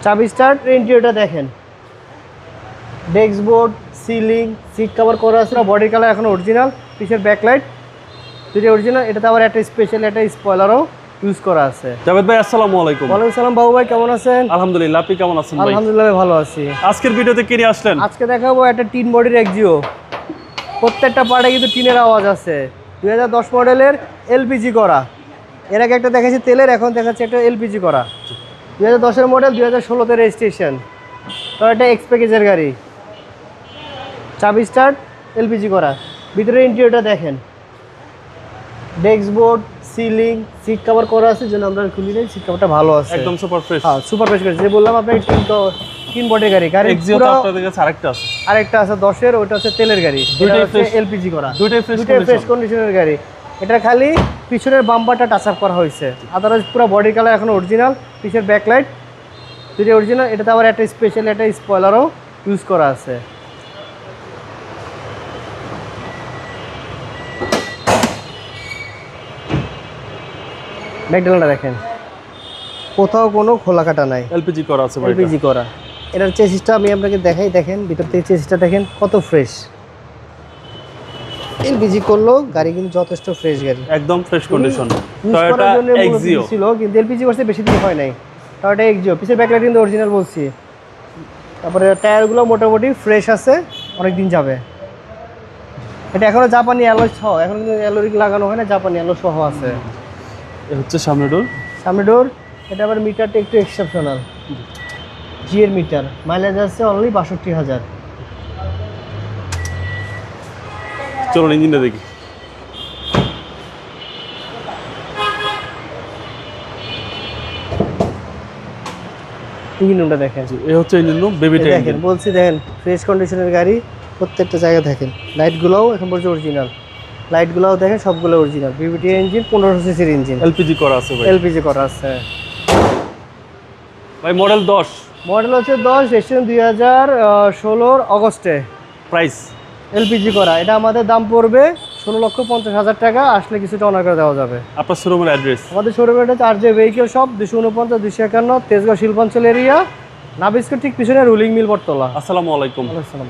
চাবি স্টার্ট। ইন্টেরিয়রটা দেখেন, desk board, ceiling, seat cover করা আছে, বডি কালার এখন অরিজিনাল, পিছের ব্যাকলাইট দুটো অরিজিনাল। এটাতে আবার একটা স্পেশাল একটা স্পয়লারও ইউজ করা আছে। জাভেদ ভাই আসসালামু আলাইকুম। ওয়ালাইকুম সালাম বাবু ভাই, কেমন আছেন? আলহামদুলিল্লাহ, আপনি কেমন আছেন ভাই? আলহামদুলিল্লাহ ভালো আছি। আজকের ভিডিওতে কি নিয়ে আসলেন? আজকে দেখাবো একটা টিন বডির এক্সিও। প্রত্যেকটা পার্টে কিন্তু টিনের আওয়াজ আছে। 2010 মডেলের এলপিজি করা। এর আগে একটা দেখাচ্ছি তেলের, এখন দেখাচ্ছি একটা এলপিজি করা। 2010-এর মডেল, 2016-তে রেজিস্ট্রেশন। তো এটা এক্স প্যাকেজের গাড়ি। চাবি স্টার্ট, এলপিজি করা। ভিতরে ইন্টেরিয়রটা দেখেন, desk board, ceiling, seat cover করা আছে, যেন আমরা খুলি নেই, সিট কভারটা ভালো আছে, একদম সুপার ফ্রেশ। হ্যাঁ সুপার ফ্রেশ করেছে। যে বললাম আপনাকে তিন বডির গাড়ি। এক্সিও তো আপনাদের কাছে আরেকটা আছে। আরেকটা আছে 10-এর, ওটা হচ্ছে তেলের গাড়ি, দুইটাই ফ্রেশ এলপিজি করা, দুইটাই ফ্রেশ কন্ডিশনের গাড়ি। এটা খালি পিছনের বাম্পারটা টাচ আপ করা হয়েছে, আদারওয়াইজ পুরো বডি কালার এখন অরিজিনাল, পিছের ব্যাকলাইট দুটো অরিজিনাল। এটাতে আবার একটা স্পেশাল একটা স্পয়লারও ইউজ করা আছে। ব্যাকডালাটা দেখেন, কোথাও কোনো খোলা কাটা নাই, এলপিজি করা আছে ভাই। এলপিজি করা। এটার চেসিসটা আমি আপনাকে দেখাই, দেখেন ভিতর থেকে চেসিসটা দেখেন কত ফ্রেশ। এলপিজি করলো গাড়ি কিন্তু যথেষ্ট ফ্রেশ গাড়ি, একদম ফ্রেশ কন্ডিশন। ইউজ টয়োটা করার জন্য এক্সিও ছিল, কিন্তু এলপিজি করতে বেশি দিন হয় নাই। টয়োটা এক্সিও, পিছের ব্যাকলাইট কিন্তু অরিজিনাল বলছি। তারপরে টায়ারগুলো মোটামুটি ফ্রেশ আছে, অনেক দিন যাবে। এটা এখনো জাপানি অ্যালয় সহ, এখন কিন্তু অ্যালোরিক লাগানো হয় না, জাপানি অ্যালয় সহ আছে। এ হচ্ছে সামনে ডোর। সামনে ডোর। এটা আবার মিটারটা একটু এক্সেপশনাল, জি এর মিটার। মাইলেজ আছে অনলি ৬২,০০০। চলুন ইঞ্জিনটা দেখি। ইঞ্জিন রুমটা দেখেন, এ হচ্ছে ইঞ্জিন রুম, বেবি টাইপ দেখেন বলছি, দেখেন ফ্রেশ কন্ডিশনের গাড়ি। প্রত্যেকটা জায়গা দেখেন, লাইটগুলোও এখন পর্যন্ত অরিজিনাল, লাইটগুলোও দেখেন সবগুলো অরিজিনাল। বিবিটি ইঞ্জিন, 1500 সিসির ইঞ্জিন, এলপিজি করা আছে ভাই। এলপিজি করা আছে ভাই মডেল 10, মডেল হচ্ছে 10, রেজিস্ট্রেশন 2016 অগস্টে। প্রাইস এলপিজি করা। এটা আমাদের দাম পড়বে 16,50,000 টাকা। আসলে কিছুটা অনার করে দেওয়া যাবে। আপনার শোরুমের অ্যাড্রেস? আমাদের শোরুমের হচ্ছে RJ ভেহিকেল শপ, 249 251 তেজগাঁও শিল্পাঞ্চল এরিয়া, নাবিস্কো ঠিক পিছনে রুলিং মিল বটতলা। আসসালামু আলাইকুম। আসসালাম।